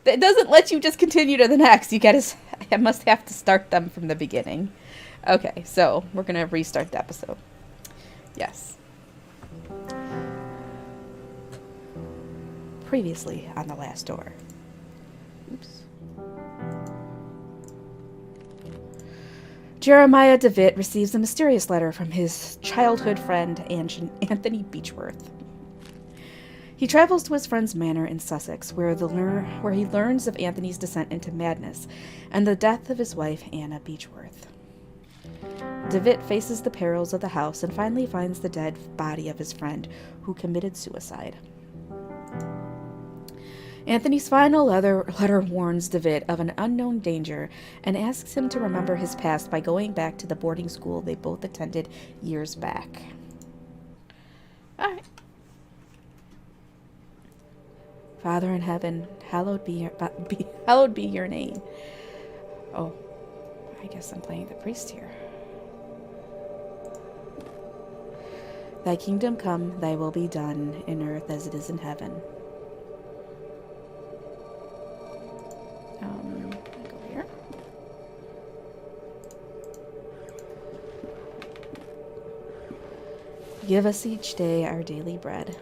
It doesn't let you just continue to the next. You gotta, I must have to start them from the beginning. Okay, so we're gonna restart the episode. Yes. Previously on the last door. Oops. Jeremiah DeVitt receives a mysterious letter from his childhood friend Anthony Beechworth. He travels to his friend's manor in Sussex, where he learns of Anthony's descent into madness and the death of his wife, Anna Beechworth. DeVitt faces the perils of the house and finally finds the dead body of his friend, who committed suicide. Anthony's final letter warns DeVitt of an unknown danger and asks him to remember his past by going back to the boarding school they both attended years back. All right. Father in heaven, hallowed be your name. Oh, I guess I'm playing the priest here. Thy kingdom come, thy will be done, in earth as it is in heaven. Go here. Give us each day our daily bread.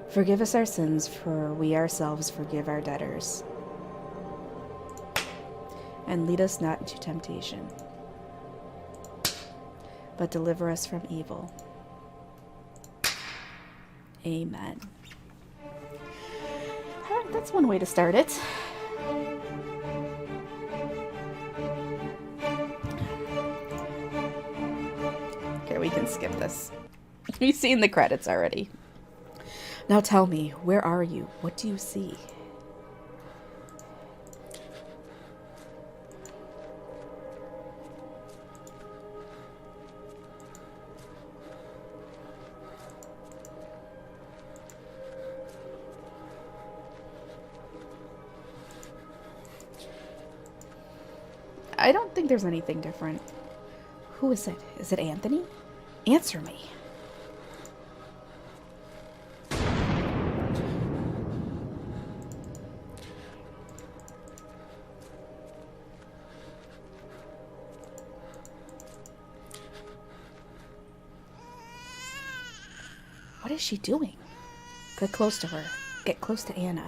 Forgive us our sins, for we ourselves forgive our debtors. And lead us not into temptation, but deliver us from evil. Amen. Alright, that's one way to start it. Okay, we can skip this. We've seen the credits already. Now tell me, where are you? What do you see? I don't think there's anything different. Who is it? Is it Anthony? Answer me. What is she doing? Get close to her. Get close to Anna.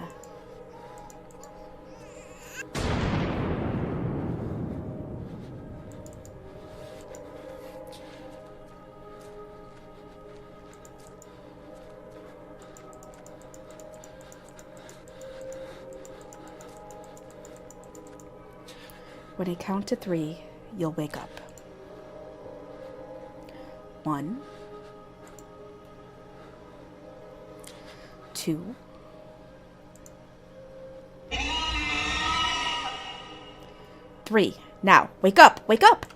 When I count to 3, you'll wake up. 1, 2, 3. Now, wake up! Wake up!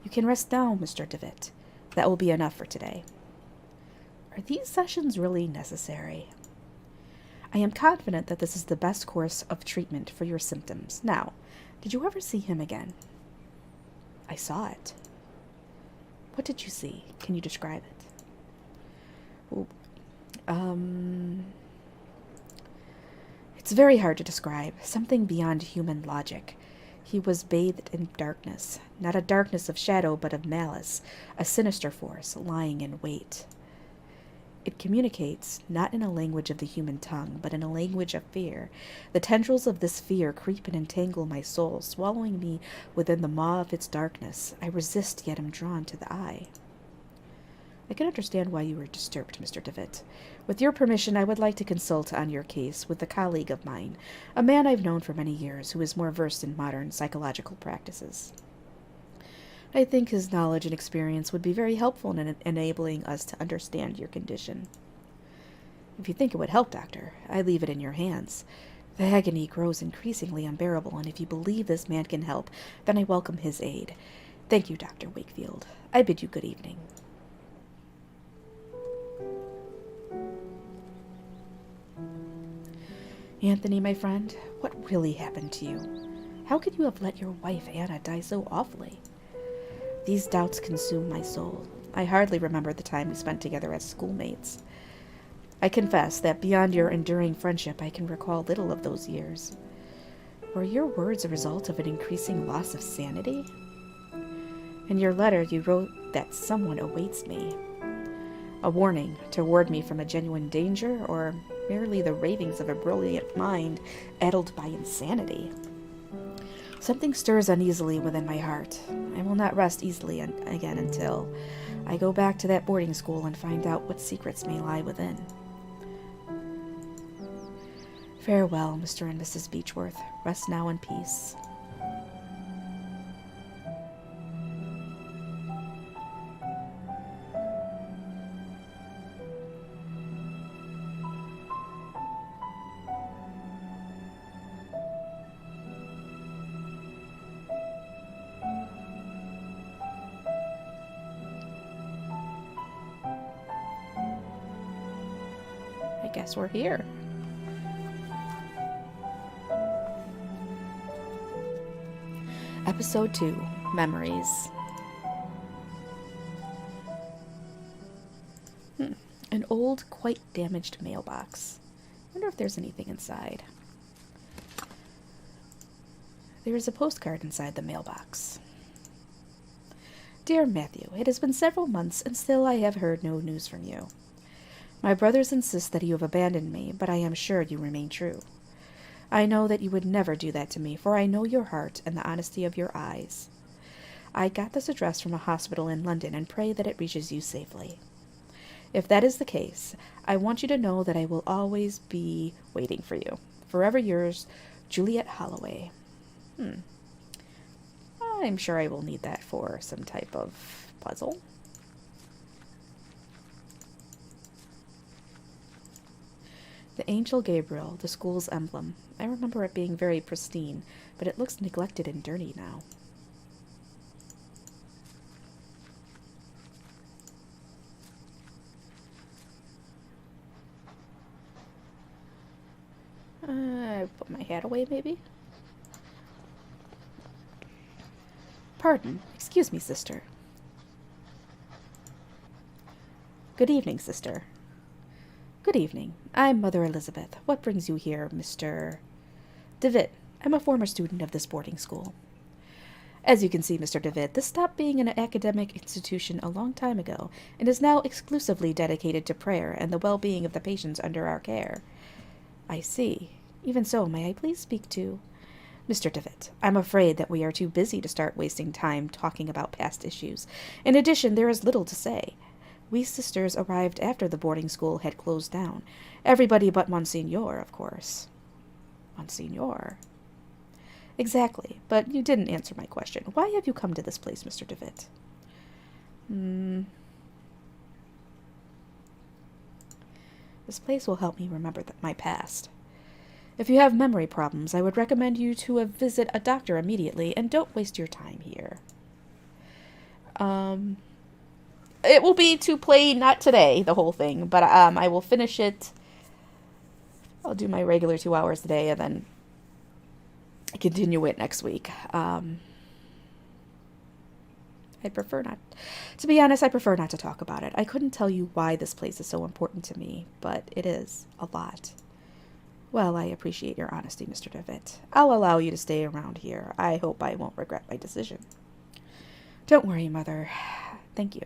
You can rest now, Mr. DeVitt. That will be enough for today. Are these sessions really necessary? I am confident that this is the best course of treatment for your symptoms. Now, did you ever see him again? I saw it. What did you see? Can you describe it? Ooh. It's very hard to describe. Something beyond human logic. He was bathed in darkness. Not a darkness of shadow, but of malice. A sinister force lying in wait. It communicates, not in a language of the human tongue, but in a language of fear. The tendrils of this fear creep and entangle my soul, swallowing me within the maw of its darkness. I resist, yet am drawn to the eye. I can understand why you were disturbed, Mr. DeVitt. With your permission, I would like to consult on your case with a colleague of mine, a man I've known for many years who is more versed in modern psychological practices. I think his knowledge and experience would be very helpful in enabling us to understand your condition. If you think it would help, Doctor, I leave it in your hands. The agony grows increasingly unbearable, and if you believe this man can help, then I welcome his aid. Thank you, Dr. Wakefield. I bid you good evening. Anthony, my friend, what really happened to you? How could you have let your wife, Anna, die so awfully? These doubts consume my soul. I hardly remember the time we spent together as schoolmates. I confess that beyond your enduring friendship, I can recall little of those years. Were your words a result of an increasing loss of sanity? In your letter, you wrote that someone awaits me. A warning to ward me from a genuine danger, or merely the ravings of a brilliant mind addled by insanity? Something stirs uneasily within my heart. I will not rest easily again until I go back to that boarding school and find out what secrets may lie within. Farewell, Mr. and Mrs. Beechworth. Rest now in peace. I guess we're here. Episode 2, Memories. An old, quite damaged mailbox. Wonder if there's anything inside. There is a postcard inside the mailbox. Dear Matthew, it has been several months, and still I have heard no news from you. My brothers insist that you have abandoned me, but I am sure you remain true. I know that you would never do that to me, for I know your heart and the honesty of your eyes. I got this address from a hospital in London and pray that it reaches you safely. If that is the case, I want you to know that I will always be waiting for you. Forever yours, Juliet Holloway. I'm sure I will need that for some type of puzzle. The Angel Gabriel, the school's emblem. I remember it being very pristine, but it looks neglected and dirty now. Put my hat away, maybe? Pardon. Excuse me, sister. Good evening, sister. Good evening. I'm Mother Elizabeth. What brings you here, Mr. DeWitt? I'm a former student of this boarding school. As you can see, Mr. DeWitt, this stopped being an academic institution a long time ago and is now exclusively dedicated to prayer and the well-being of the patients under our care. I see. Even so, may I please speak to Mr. DeWitt? I'm afraid that we are too busy to start wasting time talking about past issues. In addition, there is little to say. We sisters arrived after the boarding school had closed down. Everybody but Monsignor, of course. Monsignor? Exactly, but you didn't answer my question. Why have you come to this place, Mr. DeWitt? This place will help me remember my past. If you have memory problems, I would recommend you to visit a doctor immediately, and don't waste your time here. It will be to play, not today, the whole thing, but I will finish it. I'll do my regular 2 hours today, and then continue it next week. I'd prefer not, to be honest, I prefer not to talk about it. I couldn't tell you why this place is so important to me, but it is a lot. Well, I appreciate your honesty, Mr. DeWitt. I'll allow you to stay around here. I hope I won't regret my decision. Don't worry, Mother. Thank you.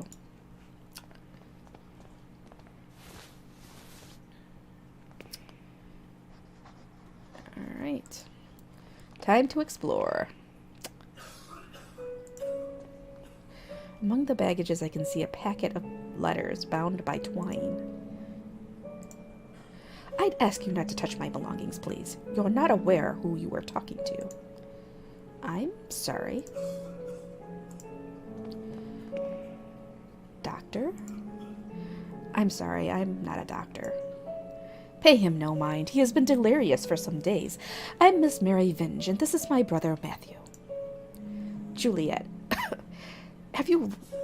All right. Time to explore. Among the baggages, I can see a packet of letters bound by twine. I'd ask you not to touch my belongings, please. You're not aware who you are talking to. I'm sorry. Doctor? I'm sorry, I'm not a doctor. Pay him no mind. He has been delirious for some days. I'm Miss Mary Vinge, and this is my brother Matthew. Juliet.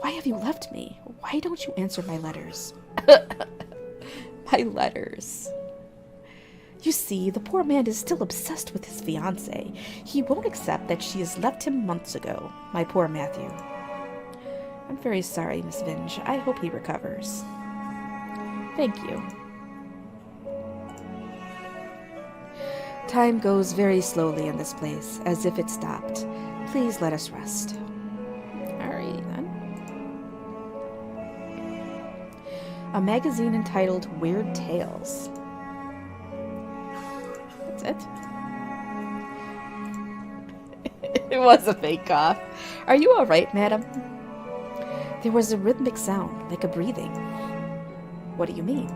Why have you left me? Why don't you answer my letters? My letters. You see, the poor man is still obsessed with his fiancée. He won't accept that she has left him months ago, my poor Matthew. I'm very sorry, Miss Vinge. I hope he recovers. Thank you. Time goes very slowly in this place, as if it stopped. Please let us rest. Alright, then. A magazine entitled Weird Tales. That's it. It was a fake cough. Are you all right, madam? There was a rhythmic sound, like a breathing. What do you mean?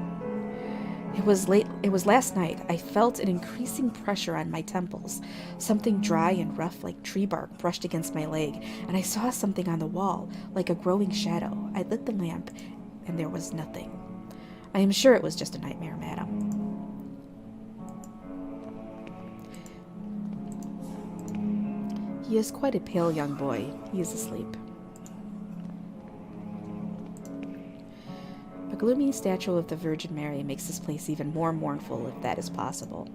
It was last night. I felt an increasing pressure on my temples. Something dry and rough like tree bark brushed against my leg, and I saw something on the wall, like a growing shadow. I lit the lamp, and there was nothing. I am sure it was just a nightmare, madam. He is quite a pale young boy. He is asleep. A gloomy statue of the Virgin Mary makes this place even more mournful, if that is possible.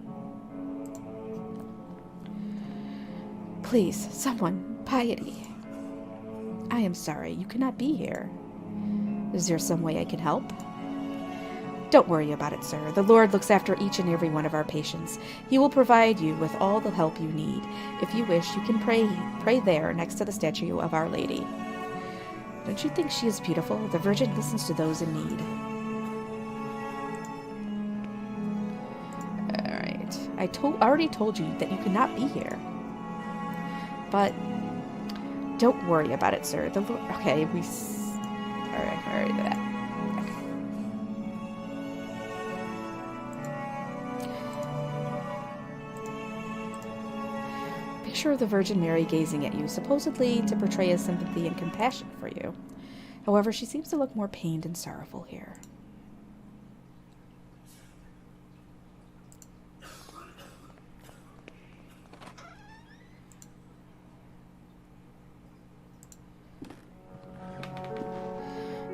Please, someone, piety. I am sorry, you cannot be here. Is there some way I can help? Don't worry about it, sir. The Lord looks after each and every one of our patients. He will provide you with all the help you need. If you wish, you can pray there next to the statue of Our Lady. Don't you think she is beautiful? The Virgin listens to those in need. Alright. I already told you that you could not be here. But don't worry about it, sir. The Lord... Okay, Alright, that. Picture of the Virgin Mary gazing at you, supposedly to portray a sympathy and compassion for you. However, she seems to look more pained and sorrowful here.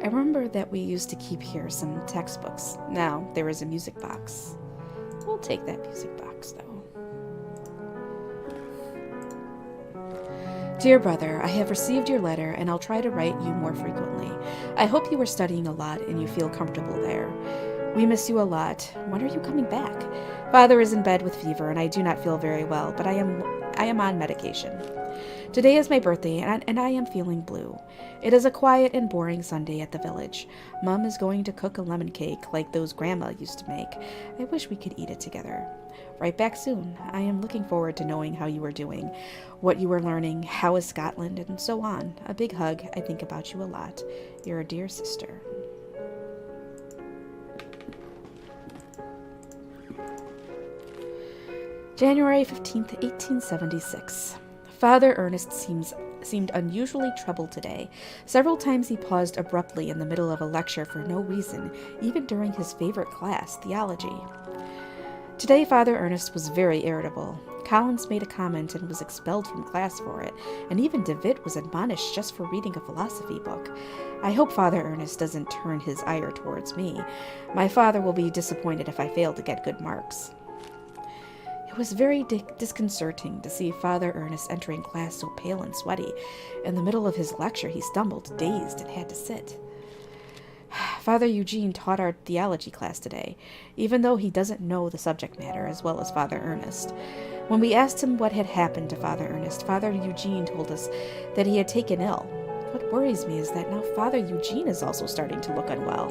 I remember that we used to keep here some textbooks. Now there is a music box. We'll take that music box, though. Dear brother, I have received your letter, and I'll try to write you more frequently. I hope you are studying a lot and you feel comfortable there. We miss you a lot. When are you coming back? Father is in bed with fever, and I do not feel very well, but I am on medication. Today is my birthday, and I am feeling blue. It is a quiet and boring Sunday at the village. Mum is going to cook a lemon cake like those Grandma used to make. I wish we could eat it together. Write back soon. I am looking forward to knowing how you are doing, what you are learning, how is Scotland, and so on. A big hug. I think about you a lot. You're a dear sister. January 15th, 1876. Father Ernest seemed unusually troubled today. Several times he paused abruptly in the middle of a lecture for no reason, even during his favorite class, theology. Today, Father Ernest was very irritable. Collins made a comment and was expelled from class for it, and even DeWitt was admonished just for reading a philosophy book. I hope Father Ernest doesn't turn his ire towards me. My father will be disappointed if I fail to get good marks. It was very disconcerting to see Father Ernest entering class so pale and sweaty. In the middle of his lecture, he stumbled, dazed, and had to sit. Father Eugene taught our theology class today, even though he doesn't know the subject matter as well as Father Ernest. When we asked him what had happened to Father Ernest, Father Eugene told us that he had taken ill. What worries me is that now Father Eugene is also starting to look unwell.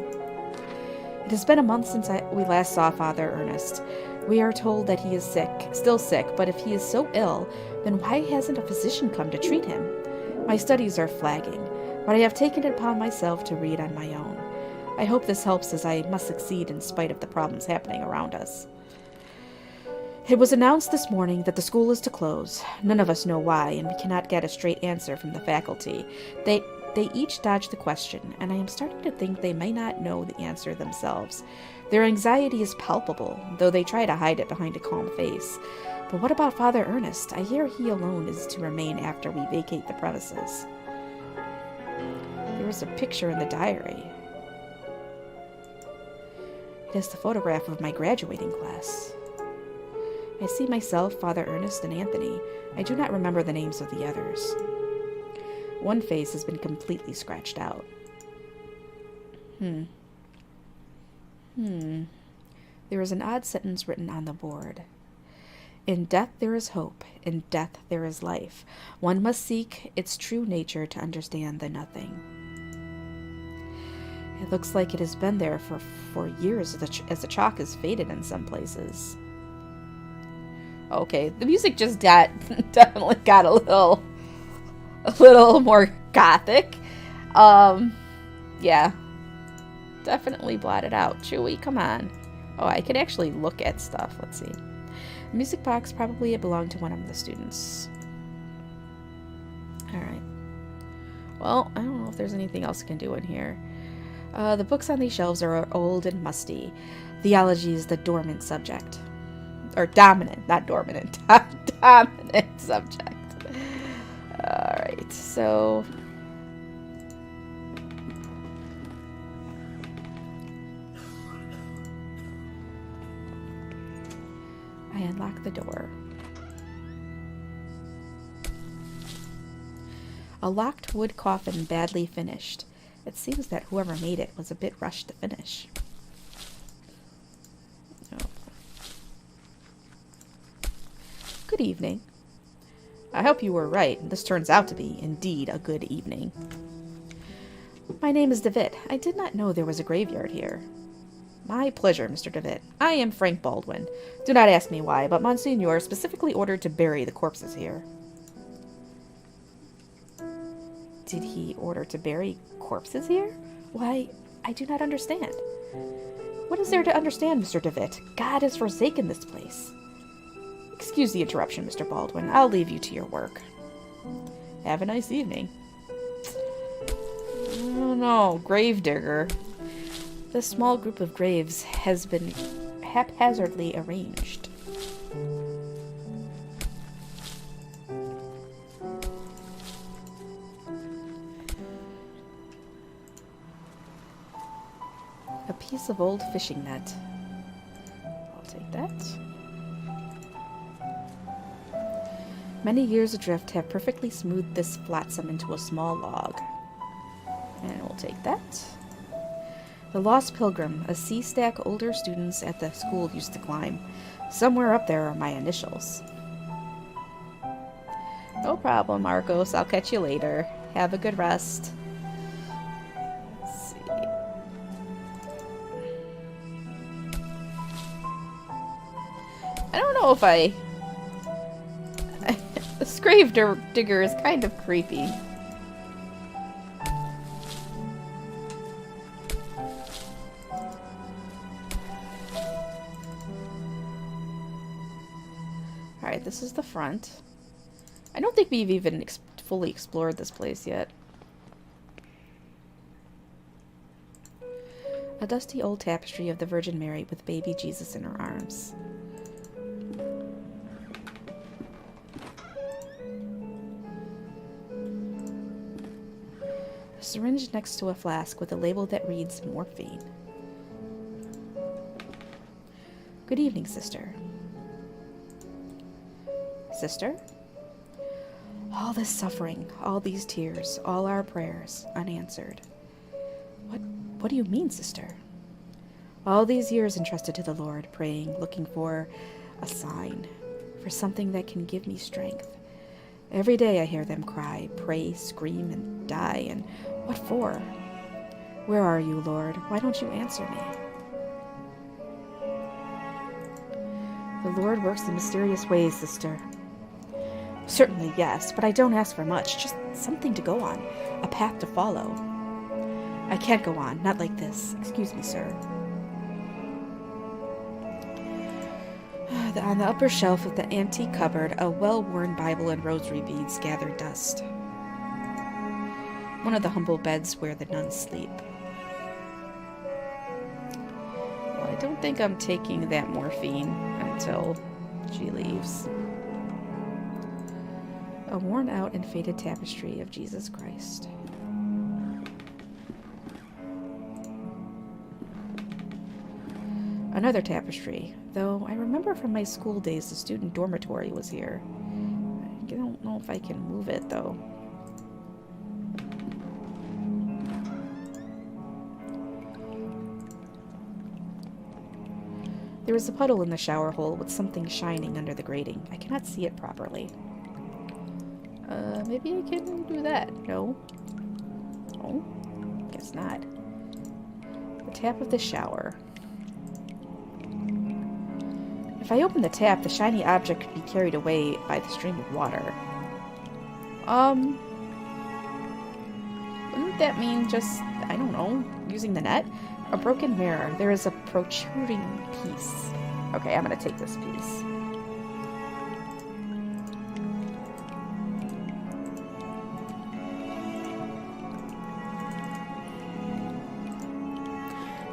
It has been a month since we last saw Father Ernest. We are told that he is still sick, but if he is so ill, then why hasn't a physician come to treat him? My studies are flagging, but I have taken it upon myself to read on my own. I hope this helps, as I must succeed in spite of the problems happening around us. It was announced this morning that the school is to close. None of us know why, and we cannot get a straight answer from the faculty. They each dodge the question, and I am starting to think they may not know the answer themselves. Their anxiety is palpable, though they try to hide it behind a calm face. But what about Father Ernest? I hear he alone is to remain after we vacate the premises. There is a picture in the diary. It is the photograph of my graduating class. I see myself, Father Ernest, and Anthony. I do not remember the names of the others. One face has been completely scratched out. There is an odd sentence written on the board. In death there is hope, in death there is life. One must seek its true nature to understand the nothing. It looks like it has been there for years as the chalk has faded in some places. Okay, the music just definitely got a little more gothic. Yeah. Definitely blotted out. Chewy, come on. Oh, I can actually look at stuff. Let's see. The music box probably belonged to one of the students. Alright. Well, I don't know if there's anything else I can do in here. The books on these shelves are old and musty. Theology is the dormant subject. Or dominant, not dormant. Dominant subject. Alright, so... I unlock the door. A locked wood coffin, badly finished. It seems that whoever made it was a bit rushed to finish. Oh. Good evening. I hope you were right, and this turns out to be, indeed, a good evening. My name is DeWitt. I did not know there was a graveyard here. My pleasure, Mr. DeWitt. I am Frank Baldwin. Do not ask me why, but Monsignor specifically ordered to bury the corpses here. Did he order to bury corpses here? Why, I do not understand. What is there to understand, Mr. DeWitt? God has forsaken this place. Excuse the interruption, Mr. Baldwin. I'll leave you to your work. Have a nice evening. Oh no, gravedigger. This small group of graves has been haphazardly arranged. A piece of old fishing net. I'll take that. Many years adrift have perfectly smoothed this flotsam into a small log. And we'll take that. The Lost Pilgrim, a sea stack older students at the school used to climb. Somewhere up there are my initials. No problem, Marcos. I'll catch you later. Have a good rest. Let's see. I don't know if this grave digger is kind of creepy. Alright, this is the front. I don't think we've even fully explored this place yet. A dusty old tapestry of the Virgin Mary with baby Jesus in her arms. A syringe next to a flask with a label that reads morphine. Good evening, sister. Sister? All this suffering, all these tears, all our prayers, unanswered. What do you mean, sister? All these years entrusted to the Lord, praying, looking for a sign, for something that can give me strength. Every day I hear them cry, pray, scream, and die, and what for? Where are you, Lord? Why don't you answer me? The Lord works in mysterious ways, sister. Certainly, yes, but I don't ask for much, just something to go on, a path to follow. I can't go on, not like this. Excuse me, sir. On the upper shelf of the antique cupboard, a well-worn Bible and rosary beads gather dust. One of the humble beds where the nuns sleep. Well, I don't think I'm taking that morphine until she leaves. A worn-out and faded tapestry of Jesus Christ. Another tapestry, though I remember from my school days the student dormitory was here. I don't know if I can move it, though. There is a puddle in the shower hole with something shining under the grating. I cannot see it properly. Maybe I can do that. No. Oh, guess not. The tap of the shower. If I open the tap, the shiny object could be carried away by the stream of water. Wouldn't that mean just, I don't know, using the net? A broken mirror. There is a protruding piece. Okay, I'm gonna take this piece.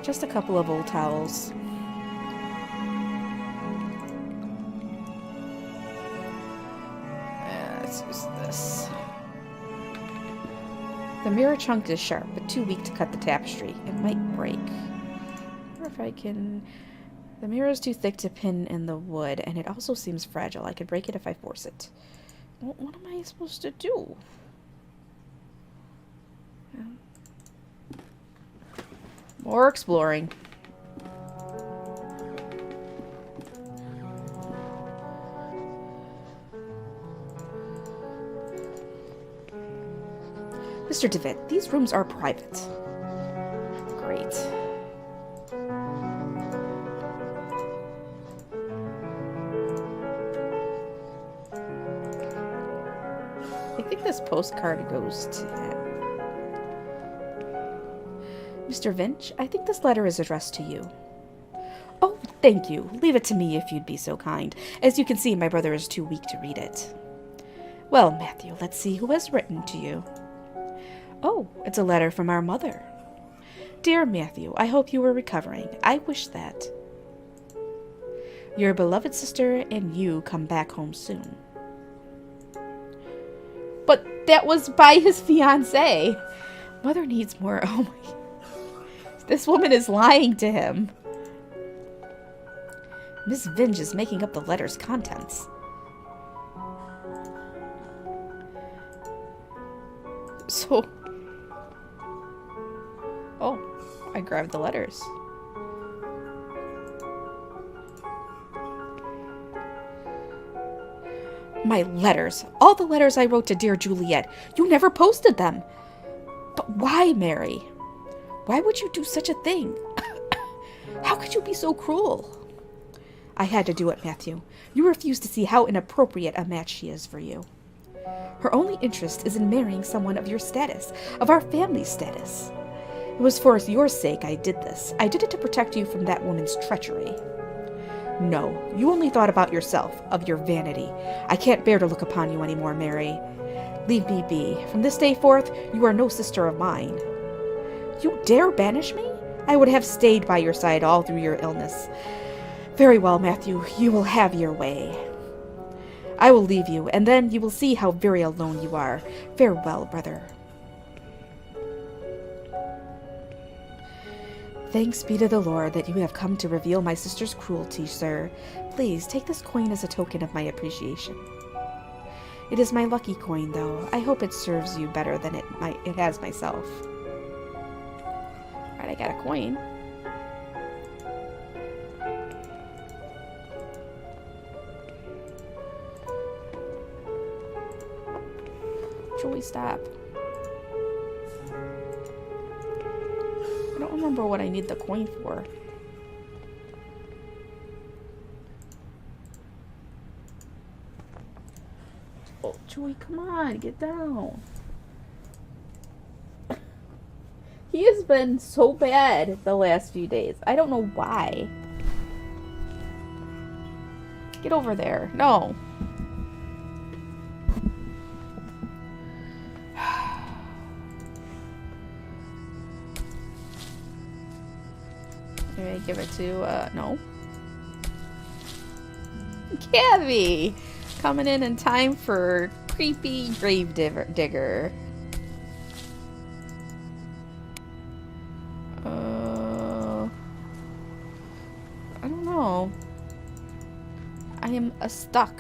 Just a couple of old towels. Let's use this. The mirror chunk is sharp, but too weak to cut the tapestry. It might break. I wonder if I can... The mirror is too thick to pin in the wood, and it also seems fragile. I could break it if I force it. Well, what am I supposed to do? More exploring. Mr. DeVitt, these rooms are private. Great. I think this postcard goes to him. Mr. Vinch, I think this letter is addressed to you. Oh, thank you. Leave it to me if you'd be so kind. As you can see, my brother is too weak to read it. Well, Matthew, let's see who has written to you. Oh, it's a letter from our mother. Dear Matthew, I hope you are recovering. I wish that. Your beloved sister and you come back home soon. But that was by his fiancée. Mother needs more. Oh my. This woman is lying to him. Miss Vinge is making up the letter's contents. So... Oh, I grabbed the letters. My letters. All the letters I wrote to dear Juliet. You never posted them. But why, Mary? Why would you do such a thing? How could you be so cruel? I had to do it, Matthew. You refuse to see how inappropriate a match she is for you. Her only interest is in marrying someone of your status, of our family's status. It was for your sake I did this. I did it to protect you from that woman's treachery. No, you only thought about yourself, of your vanity. I can't bear to look upon you anymore, Mary. Leave me be. From this day forth, you are no sister of mine. You dare banish me? I would have stayed by your side all through your illness. Very well, Matthew, you will have your way. I will leave you, and then you will see how very alone you are. Farewell, brother. Thanks be to the Lord that you have come to reveal my sister's cruelty, sir. Please, take this coin as a token of my appreciation. It is my lucky coin, though. I hope it serves you better than it has myself. Alright, I got a coin. Joey, stop. I don't remember what I need the coin for. Oh, Joey, come on, get down. He has been so bad the last few days. I don't know why. Get over there. No. Maybe I give it to, no. Gabby! Coming in time for creepy grave digger. I don't know. I am stuck.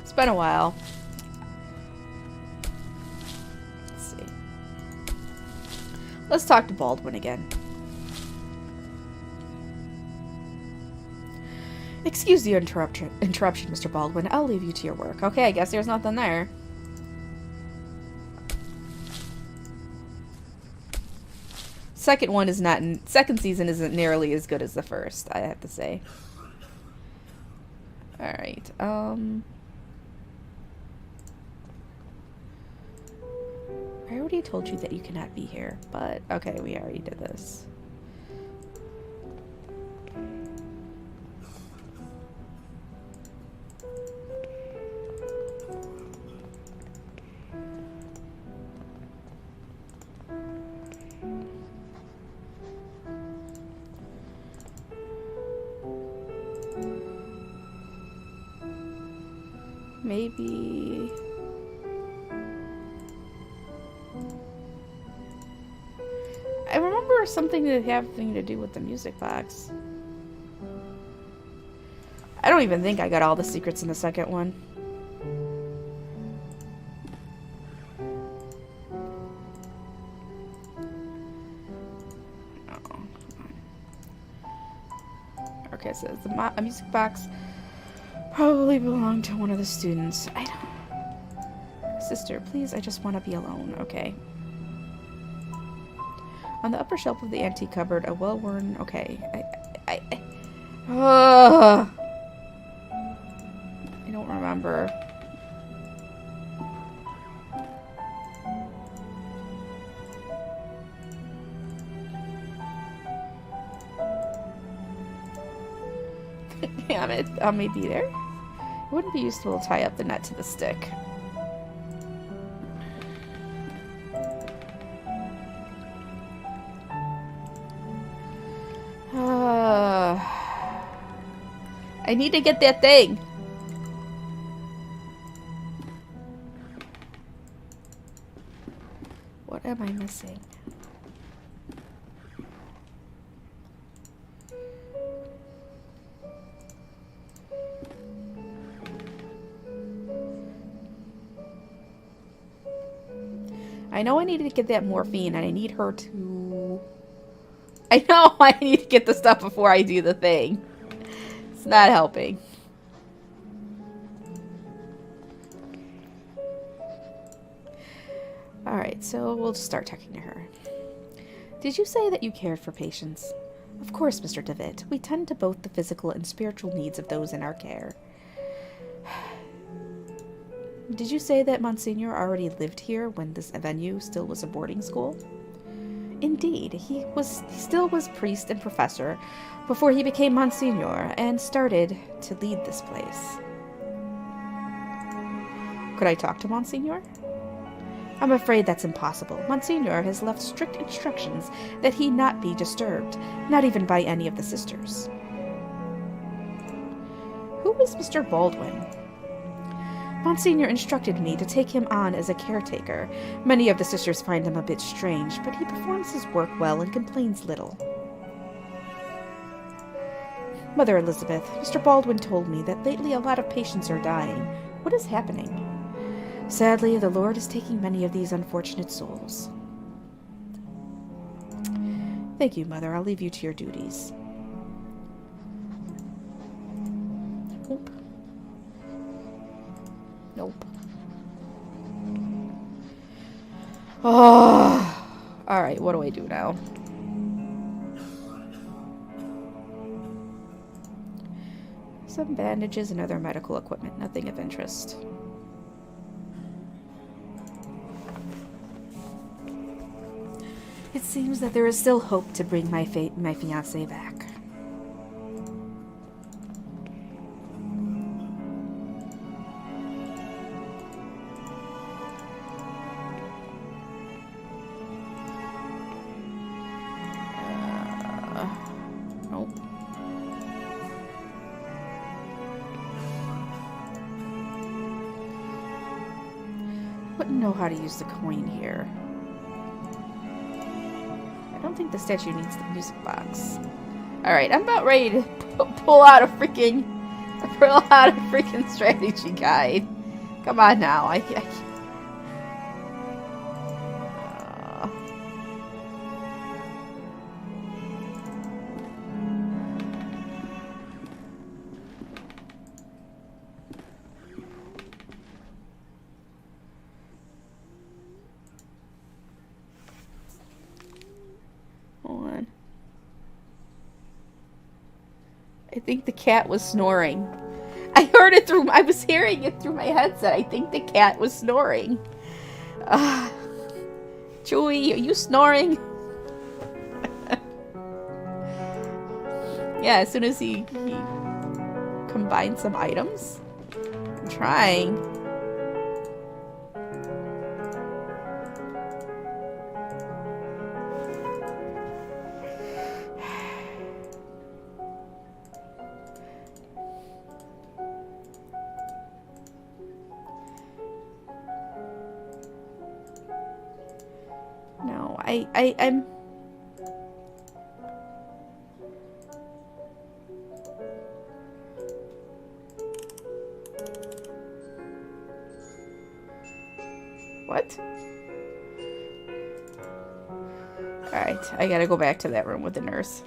It's been a while. Let's talk to Baldwin again. Excuse the interruption, Mr. Baldwin. I'll leave you to your work. Okay, I guess there's nothing there. Second season isn't nearly as good as the first, I have to say. Alright, I already told you that you cannot be here, but okay, we already did this. Maybe... I remember something having to do with the music box. I don't even think I got all the secrets in the second one. Okay, so it's a music box probably belonged to one of the students. I don't... Sister, please, I just want to be alone, okay? On the upper shelf of the antique cupboard, a well-worn... Okay, I don't remember. Damn it, maybe there? It wouldn't be useful to tie up the net to the stick. I need to get that thing. What am I missing? I know I need to get that morphine, and I need her to... I know I need to get the stuff before I do the thing. It's not helping. Alright, so we'll just start talking to her. Did you say that you cared for patients? Of course, Mr. DeWitt. We tend to both the physical and spiritual needs of those in our care. Did you say that Monsignor already lived here when this venue still was a boarding school? Indeed, he still was priest and professor before he became Monsignor and started to lead this place. Could I talk to Monsignor? I'm afraid that's impossible. Monsignor has left strict instructions that he not be disturbed, not even by any of the sisters. Who is Mr. Baldwin? Monsignor instructed me to take him on as a caretaker. Many of the sisters find him a bit strange, but he performs his work well and complains little. Mother Elizabeth, Mr. Baldwin told me that lately a lot of patients are dying. What is happening? Sadly, the Lord is taking many of these unfortunate souls. Thank you, Mother. I'll leave you to your duties. Nope. Nope. Oh. Alright, what do I do now? Some bandages and other medical equipment. Nothing of interest. It seems that there is still hope to bring my fiancé back. Nope. Wouldn't know how to use the coin here. I don't think the statue needs the music box. Alright, I'm about ready to pull out a freaking strategy guide. Come on now. I think the cat was snoring. I heard it through... I was hearing it through my headset. I think the cat was snoring. Chewie, are you snoring? Yeah, as soon as he combined some items. I'm trying. No, I'm... What? Alright, I gotta go back to that room with the nurse.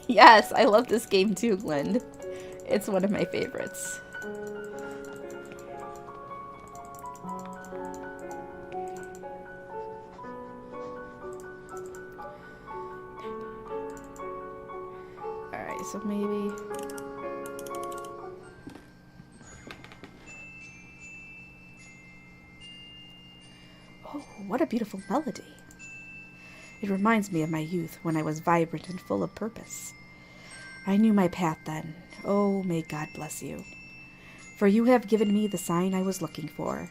Yes, I love this game too, Glenn. It's one of my favorites. Alright, so maybe... Oh, what a beautiful melody. It reminds me of my youth when I was vibrant and full of purpose. I knew my path then. Oh, may God bless you. For you have given me the sign I was looking for.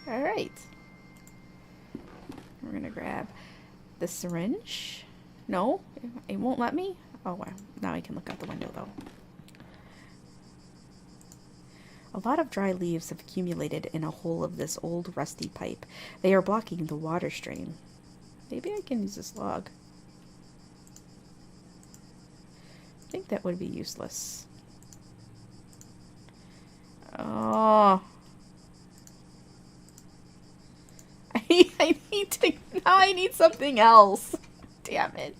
Alright. We're gonna grab the syringe. No, it won't let me. Oh, wow. Now I can look out the window, though. A lot of dry leaves have accumulated in a hole of this old rusty pipe. They are blocking the water stream. Maybe I can use this log. I think that would be useless. Oh. I need to... Now I need something else. Damn it.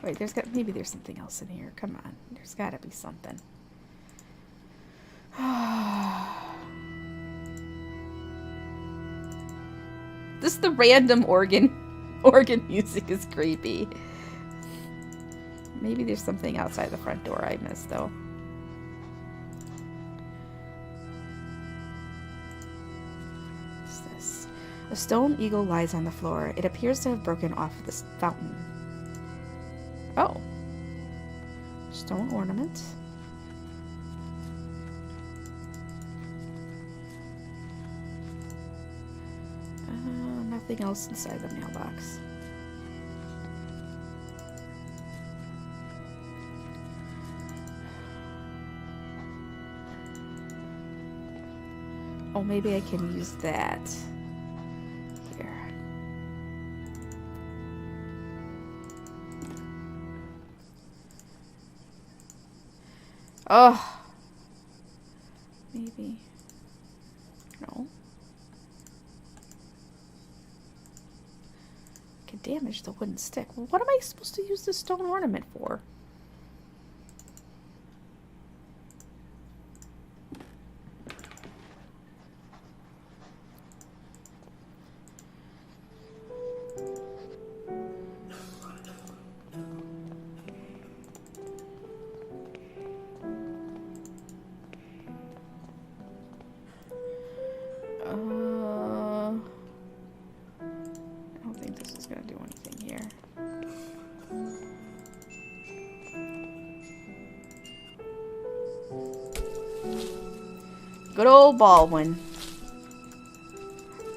Wait, maybe there's something else in here. Come on. There's gotta be something. Just the random organ music is creepy. Maybe there's something outside the front door I missed, though. What's this? A stone eagle lies on the floor. It appears to have broken off this fountain. Oh. Stone ornament. Nothing else inside the mailbox. Oh, maybe I can use that. Here. Oh. Maybe. No. I could damage the wooden stick. Well, what am I supposed to use this stone ornament for? Good old Baldwin.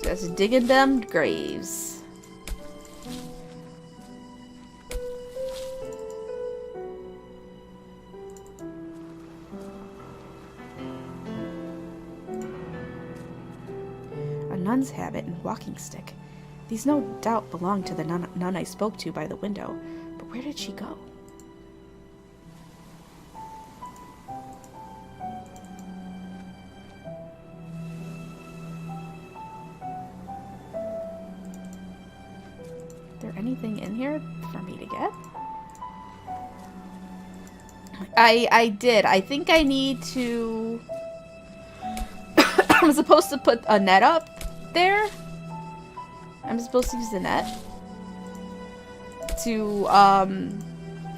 Just digging them graves. A nun's habit and walking stick. These no doubt belonged to the nun I spoke to by the window. But where did she go? Anything in here for me to get? I did. I think I need to... I'm supposed to put a net up there? I'm supposed to use the net to,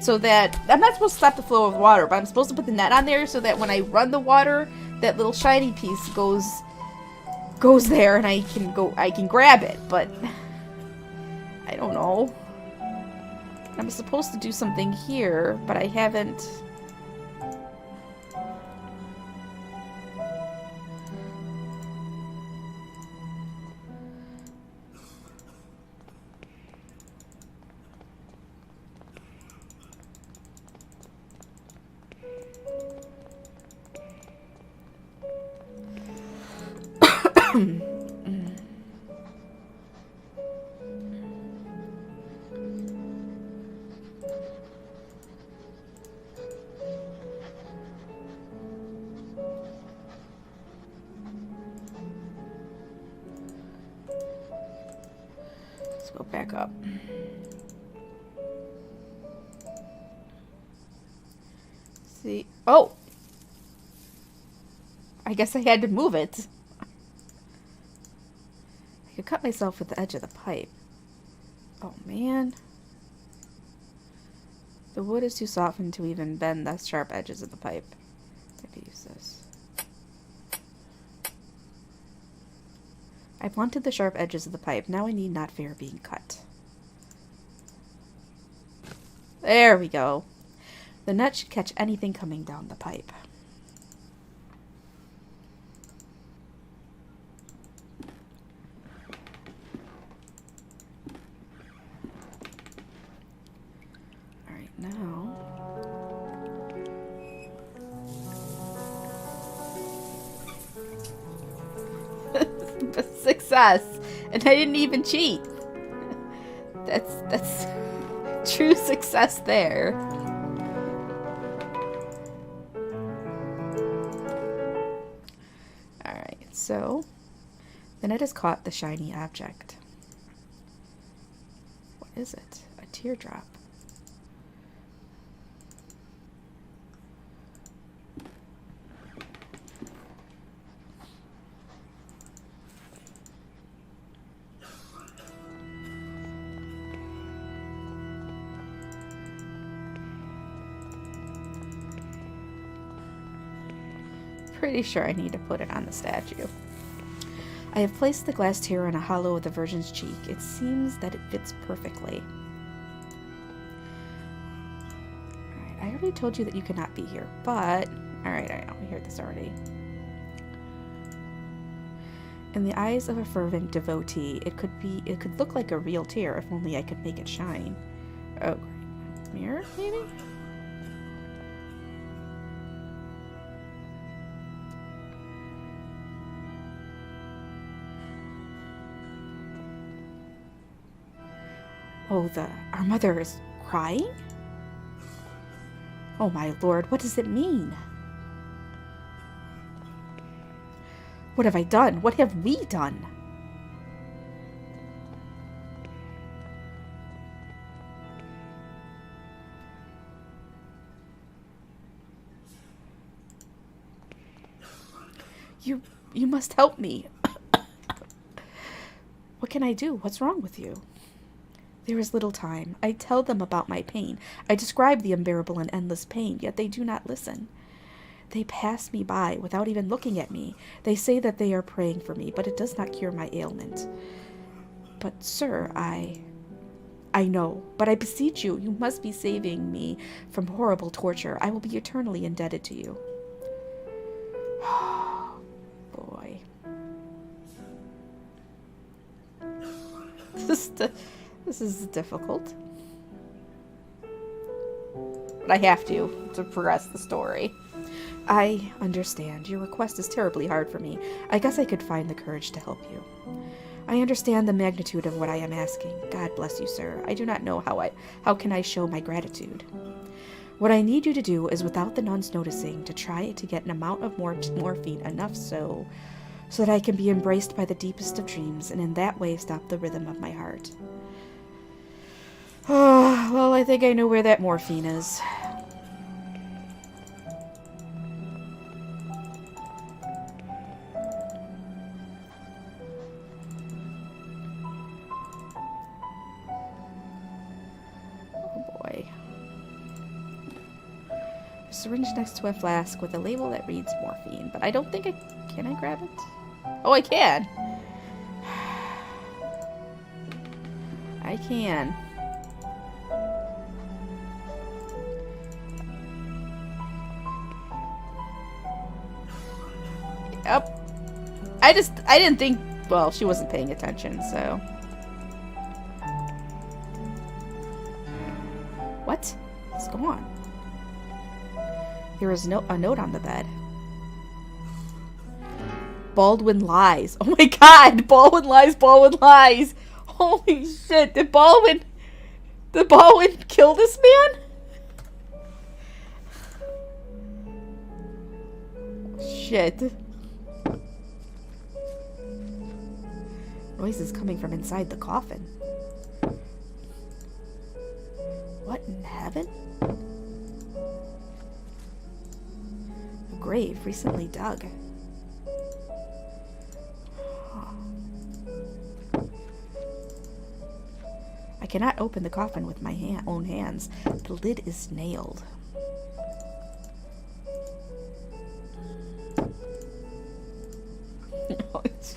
so that, I'm not supposed to stop the flow of water, but I'm supposed to put the net on there so that when I run the water, that little shiny piece goes there and I can grab it, but I don't know. I'm supposed to do something here, but I haven't. Let's go back up. See? Oh! I guess I had to move it. I could cut myself with the edge of the pipe. Oh, man. The wood is too softened to even bend the sharp edges of the pipe. I could use this. I blunted the sharp edges of the pipe. Now I need not fear being cut. There we go. The net should catch anything coming down the pipe. Alright, now... Success! And I didn't even cheat! That's true success there. Alright, so the net has caught the shiny object. What is it? A teardrop. Pretty sure I need to put it on the statue. I have placed the glass tear in a hollow of the Virgin's cheek. It seems that it fits perfectly. Alright, I already told you that you cannot be here, but... Alright, I know, we heard this already. In the eyes of a fervent devotee, it could look like a real tear if only I could make it shine. Oh, great. Mirror, maybe? Oh, our mother is crying? Oh my lord, what does it mean? What have I done? What have we done? You must help me. What can I do? What's wrong with you? There is little time. I tell them about my pain. I describe the unbearable and endless pain, yet they do not listen. They pass me by without even looking at me. They say that they are praying for me, but it does not cure my ailment. But, sir, I know, but I beseech you, you must be saving me from horrible torture. I will be eternally indebted to you. Oh, boy. This is difficult. But I have to progress the story. I understand. Your request is terribly hard for me. I guess I could find the courage to help you. I understand the magnitude of what I am asking. God bless you, sir. I do not know how can I show my gratitude. What I need you to do is, without the nuns noticing, to try to get an amount of morphine enough so that I can be embraced by the deepest of dreams, and in that way stop the rhythm of my heart. Oh, well, I think I know where that morphine is. A syringe next to a flask with a label that reads morphine, but I don't think I... Can I grab it? Oh, I can! I can. Yep. I didn't think... Well, she wasn't paying attention, so... What? It's gone. There is a note on the bed. Baldwin lies. Oh my god! Baldwin lies, Baldwin lies! Holy shit, did Baldwin kill this man? Shit. Noise is coming from inside the coffin. What in heaven? A grave recently dug. I cannot open the coffin with my own hands. The lid is nailed.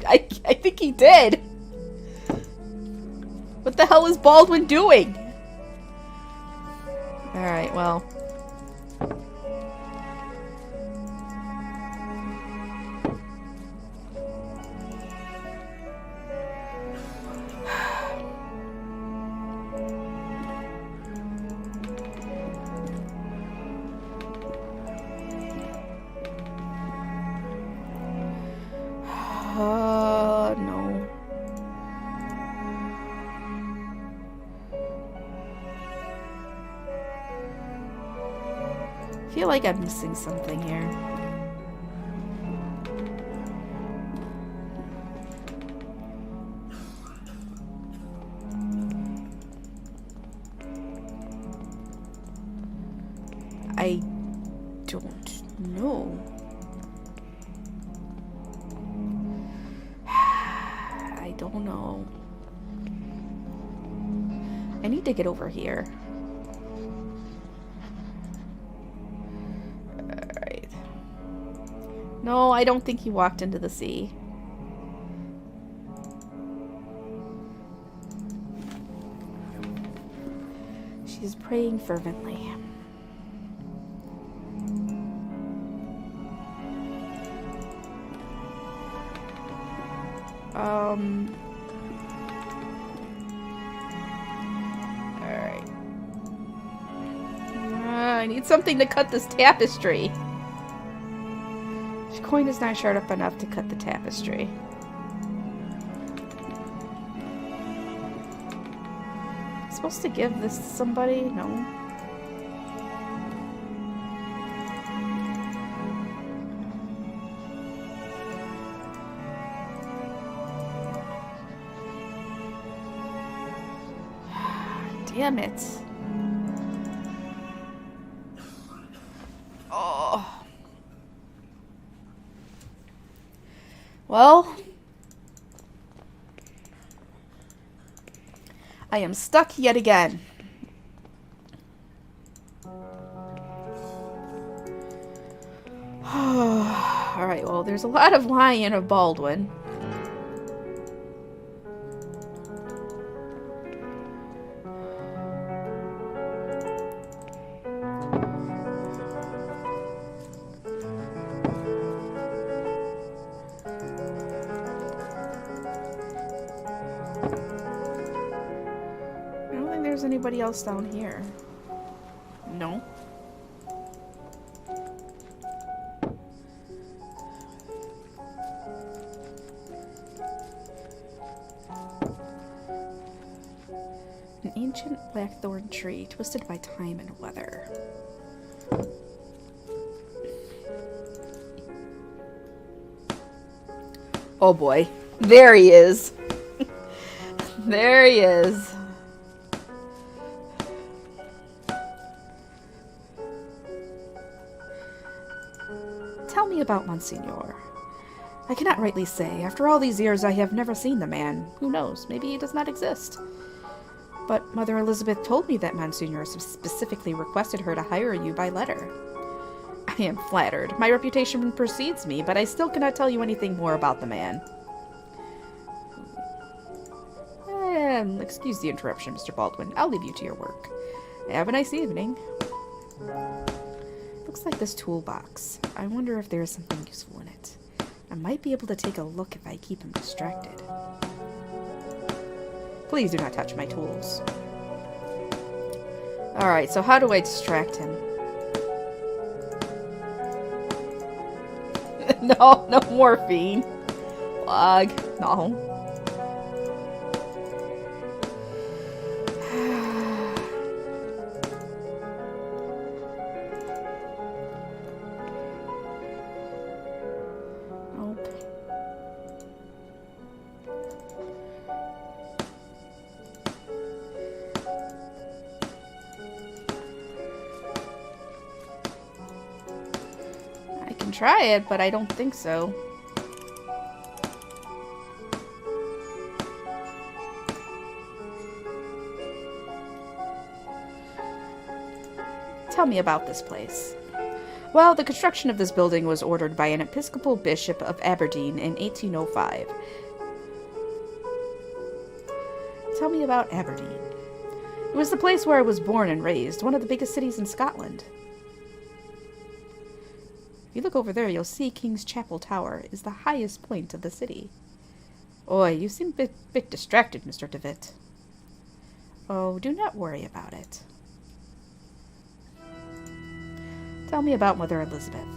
I think he did. What the hell is Baldwin doing? Alright, well. No. I feel like I'm missing something here. I don't know. I don't know. I need to get over here. Alright. No, I don't think he walked into the sea. She's praying fervently. Alright. I need something to cut this tapestry. This coin is not sharp enough to cut the tapestry. Am I supposed to give this to somebody? No. Damn it. Oh. Well, I am stuck yet again. Alright, well, there's a lot of lying of Baldwin. There's anybody else down here? No. An ancient blackthorn tree twisted by time and weather. Oh boy. There he is. There he is. Tell me about Monsignor. I cannot rightly say. After all these years, I have never seen the man. Who knows? Maybe he does not exist. But Mother Elizabeth told me that Monsignor specifically requested her to hire you by letter. I am flattered. My reputation precedes me, but I still cannot tell you anything more about the man. Excuse the interruption, Mr. Baldwin. I'll leave you to your work. Have a nice evening. Looks like this toolbox. I wonder if there's something useful in it. I might be able to take a look if I keep him distracted. Please do not touch my tools. Alright, so how do I distract him? No, no morphine. Log. No. Try it, but I don't think so. Tell me about this place. Well, the construction of this building was ordered by an Episcopal Bishop of Aberdeen in 1805. Tell me about Aberdeen. It was the place where I was born and raised, one of the biggest cities in Scotland. If you look over there, you'll see King's Chapel Tower is the highest point of the city. Oi, you seem a bit distracted, Mr. DeWitt. Oh, do not worry about it. Tell me about Mother Elizabeth.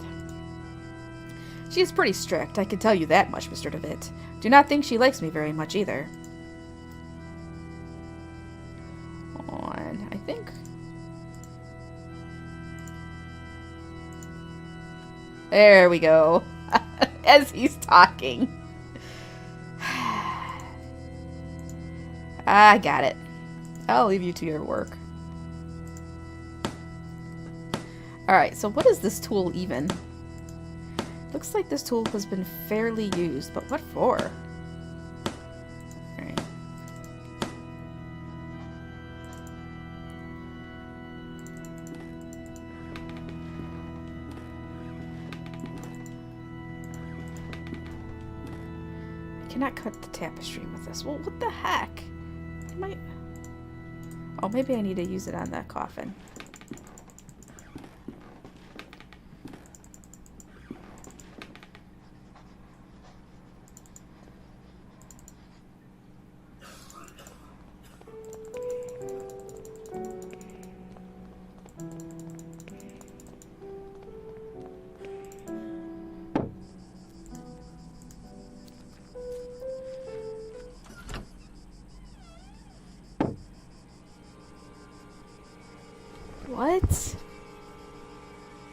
She is pretty strict, I can tell you that much, Mr. DeWitt. Do not think she likes me very much either. I think... There we go. As he's talking. I got it. I'll leave you to your work. Alright, so what is this tool even? Looks like this tool has been fairly used, but what for? Alright. Cannot cut the tapestry with this. Well, what the heck? Oh, maybe I need to use it on that coffin. What?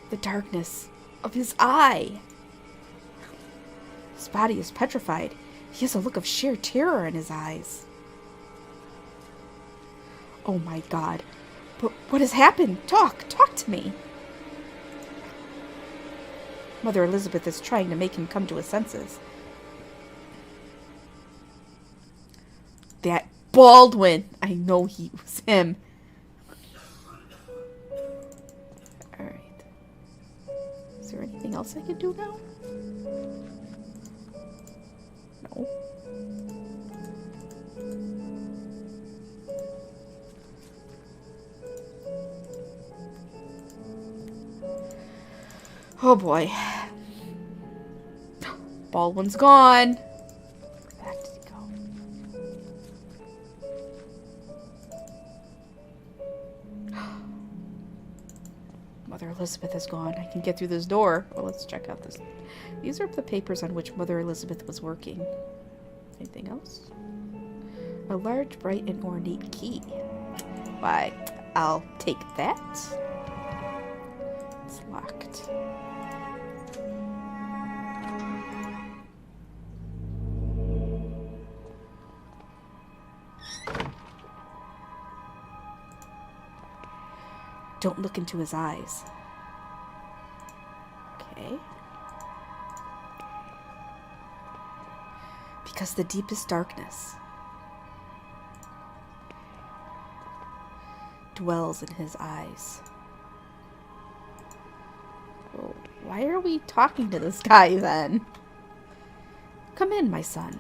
The darkness of his eye. His body is petrified. He has a look of sheer terror in his eyes. Oh my God. But what has happened? Talk to me. Mother Elizabeth is trying to make him come to his senses. That Baldwin. I know he was him. Is there anything else I can do now? No. Oh boy. Baldwin's gone. Where did he go? Mother Elizabeth is gone. I can get through this door. Well, let's check out this. These are the papers on which Mother Elizabeth was working. Anything else? A large, bright, and ornate key. Why, I'll take that. It's locked. Don't look into his eyes. Okay. Because the deepest darkness dwells in his eyes. Oh. Why are we talking to this guy then? Come in, my son.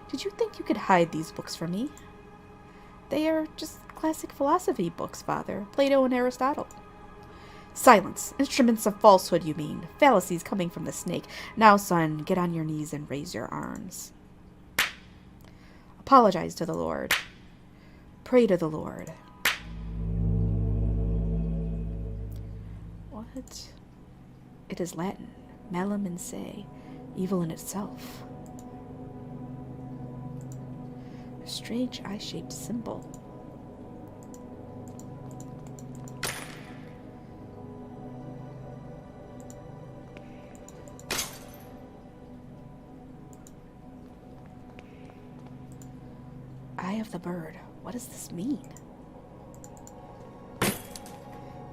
Did you think you could hide these books from me? They are just classic philosophy books, Father. Plato and Aristotle. Silence. Instruments of falsehood, you mean. Fallacies coming from the snake. Now, son, get on your knees and raise your arms. Apologize to the Lord. Pray to the Lord. What? It is Latin. Malum in se. Evil in itself. A strange eye-shaped symbol. Eye of the bird. What does this mean?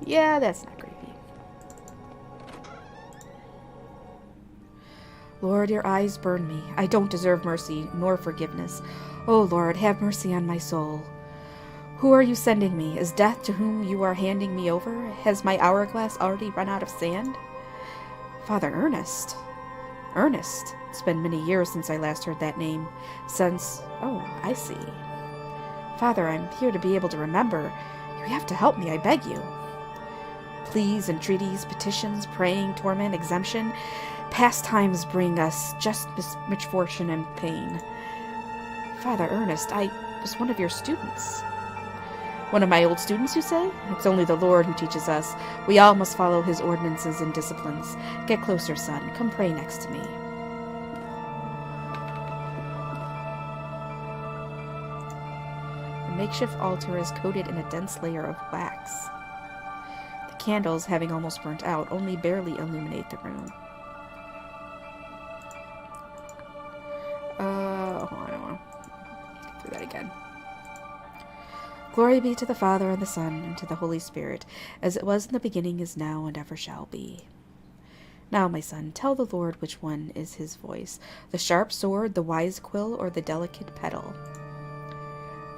Yeah, that's not creepy. Lord, your eyes burn me. I don't deserve mercy nor forgiveness. Oh, Lord, have mercy on my soul. Who are you sending me? Is death to whom you are handing me over? Has my hourglass already run out of sand? Father Ernest. Ernest. It's been many years since I last heard that name. Since... Oh, I see. Father, I'm here to be able to remember. You have to help me, I beg you. Pleas, entreaties, petitions, praying, torment, exemption. Past times bring us just misfortune and pain. Father Ernest, I was one of your students. One of my old students, you say? It's only the Lord who teaches us. We all must follow his ordinances and disciplines. Get closer, son. Come pray next to me. The makeshift altar is coated in a dense layer of wax. The candles, having almost burnt out, only barely illuminate the room. Hold on, I want to do that again. Glory be to the Father, and the Son, and to the Holy Spirit, as it was in the beginning, is now, and ever shall be. Now, my son, tell the Lord which one is his voice, the sharp sword, the wise quill, or the delicate petal.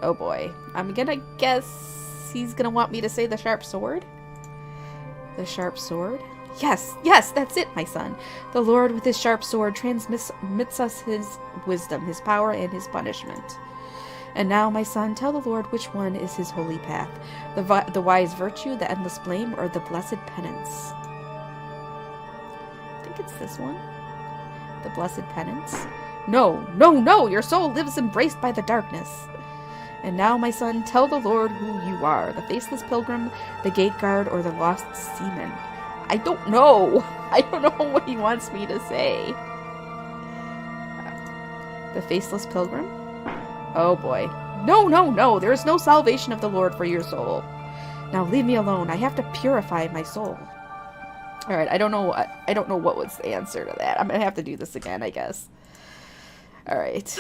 Oh boy, I'm gonna guess he's gonna want me to say the sharp sword? The sharp sword? Yes, yes, that's it, my son. The Lord with his sharp sword transmits us his wisdom, his power, and his punishment. And now, my son, tell the Lord which one is his holy path, the wise virtue, the endless blame, or the blessed penance. I think it's this one. The blessed penance. No, no, no, your soul lives embraced by the darkness. And now, my son, tell the Lord who you are, the faceless pilgrim, the gate guard, or the lost seaman. I don't know. I don't know what he wants me to say. The faceless pilgrim? Oh boy. No, no, no. There is no salvation of the Lord for your soul. Now leave me alone. I have to purify my soul. Alright, I don't know what was the answer to that. I'm gonna have to do this again, I guess. Alright.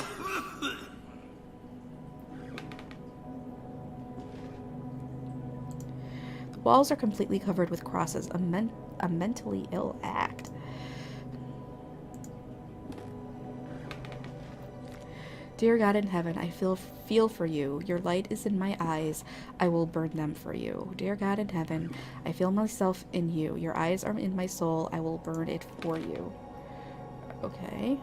The walls are completely covered with crosses. A mentally ill act. Dear God in heaven, I feel for you. Your light is in my eyes. I will burn them for you. Dear God in heaven, I feel myself in you. Your eyes are in my soul. I will burn it for you. Okay.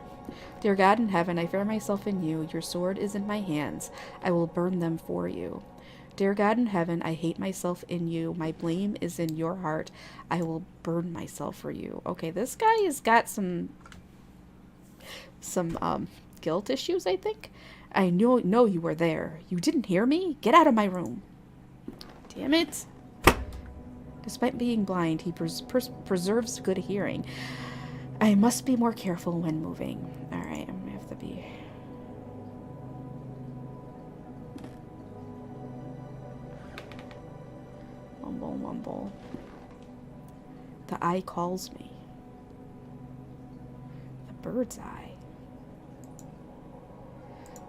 Dear God in heaven, I fear myself in you. Your sword is in my hands. I will burn them for you. Dear God in heaven, I hate myself in you. My blame is in your heart. I will burn myself for you. Okay, this guy has got some guilt issues, I think. I know you were there. You didn't hear me? Get out of my room. Damn it. Despite being blind, he preserves good hearing. I must be more careful when moving. Alright, I'm gonna have to be... Mumble, mumble. The eye calls me. The bird's eye.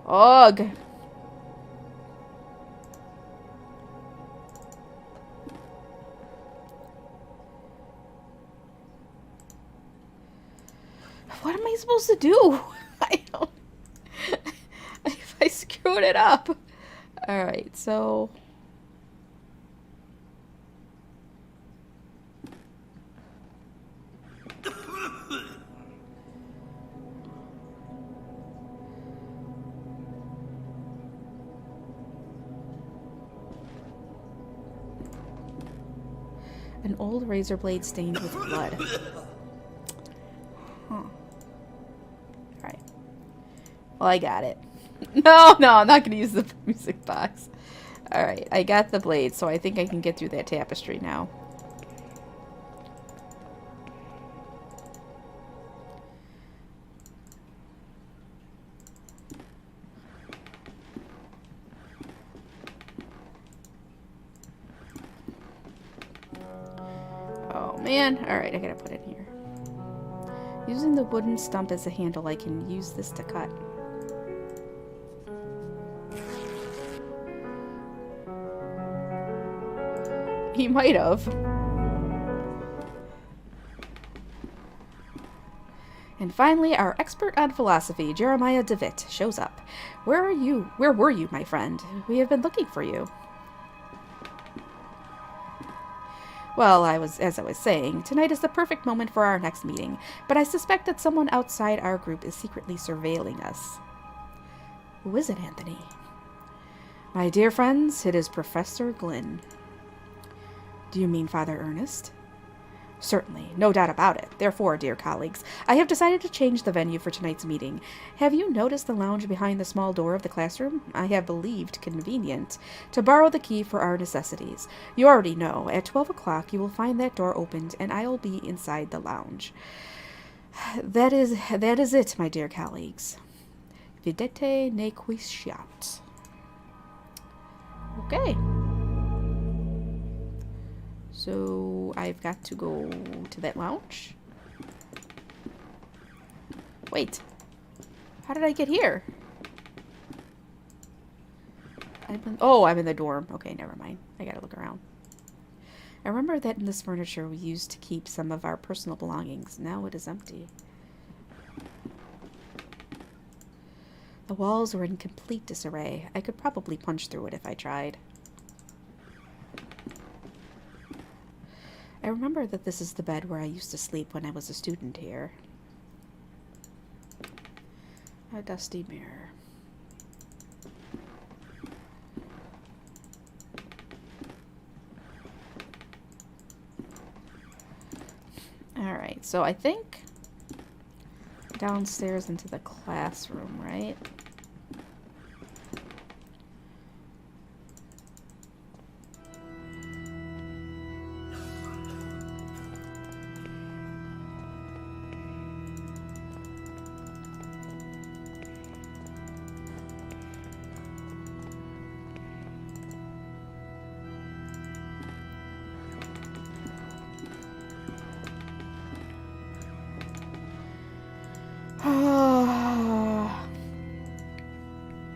Ugh! What am I supposed to do? I don't... I screwed it up. Alright, so... An old razor blade stained with blood. Huh. Alright. Well, I got it. No, I'm not going to use the music box. Alright, I got the blade, so I think I can get through that tapestry now. Oh, man. Alright, I gotta put it here. Using the wooden stump as a handle, I can use this to cut. He might have. And finally, our expert on philosophy, Jeremiah DeWitt, shows up. Where are you? Where were you, my friend? We have been looking for you. Well, as I was saying, tonight is the perfect moment for our next meeting, but I suspect that someone outside our group is secretly surveilling us. Who is it, Anthony? My dear friends, it is Professor Glynn. Do you mean Father Ernest? Certainly, no doubt about it. Therefore, dear colleagues, I have decided to change the venue for tonight's meeting. Have you noticed the lounge behind the small door of the classroom? I have believed convenient to borrow the key for our necessities. You already know, at 12 o'clock you will find that door opened, and I will be inside the lounge. That is it, my dear colleagues. Videte nequisciat. Okay. So I've got to go to that lounge. Wait. How did I get here? I'm in the dorm. Okay, never mind. I gotta look around. I remember that in this furniture we used to keep some of our personal belongings. Now it is empty. The walls were in complete disarray. I could probably punch through it if I tried. I remember that this is the bed where I used to sleep when I was a student here. A dusty mirror. Alright, so I think downstairs into the classroom, right?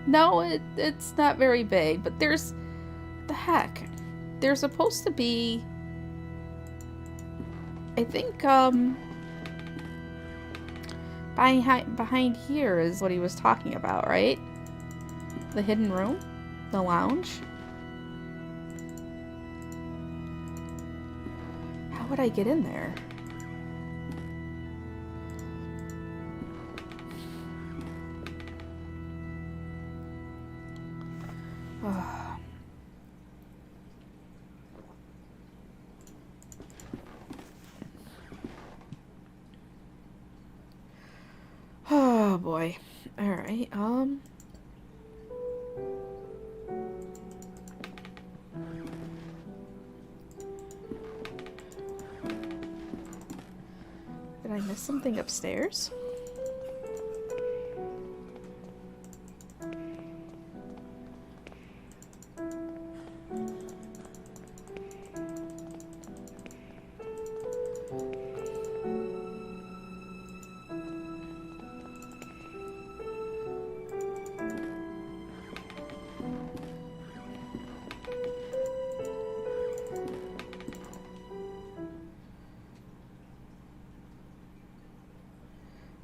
No, it's not very big, but what the heck? There's supposed to be, I think, behind here is what he was talking about, right? The hidden room? The lounge? How would I get in there? Oh boy. Alright, did I miss something upstairs?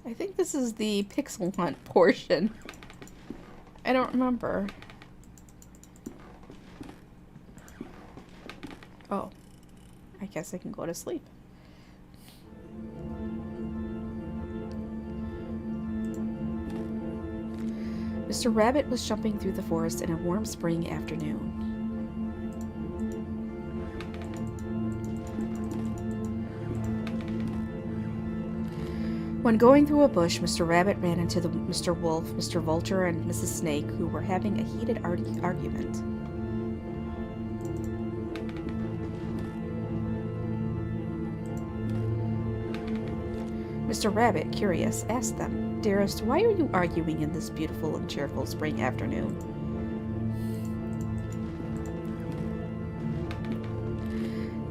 I think this is the pixel hunt portion. I don't remember. Oh. I guess I can go to sleep. Mr. Rabbit was jumping through the forest in a warm spring afternoon. When going through a bush, Mr. Rabbit ran into Mr. Wolf, Mr. Vulture, and Mrs. Snake, who were having a heated argument. Mr. Rabbit, curious, asked them, "Dearest, why are you arguing in this beautiful and cheerful spring afternoon?"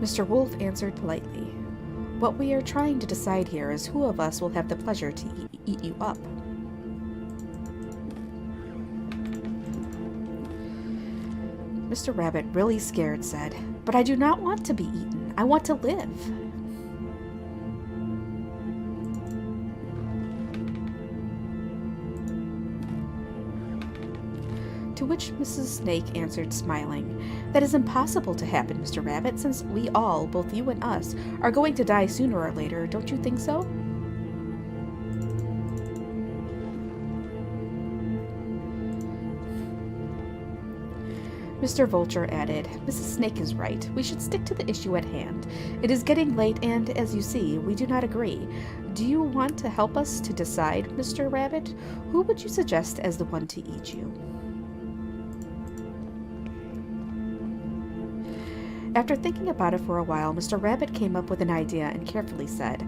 Mr. Wolf answered politely, "What we are trying to decide here is who of us will have the pleasure to eat you up." Mr. Rabbit, really scared, said, "But I do not want to be eaten. I want to live." To which Mrs. Snake answered, smiling, "That is impossible to happen, Mr. Rabbit, since we all, both you and us, are going to die sooner or later. Don't you think so?" Mr. Vulture added, "Mrs. Snake is right. We should stick to the issue at hand. It is getting late, and, as you see, we do not agree. Do you want to help us to decide, Mr. Rabbit? Who would you suggest as the one to eat you?" After thinking about it for a while, Mr. Rabbit came up with an idea and carefully said,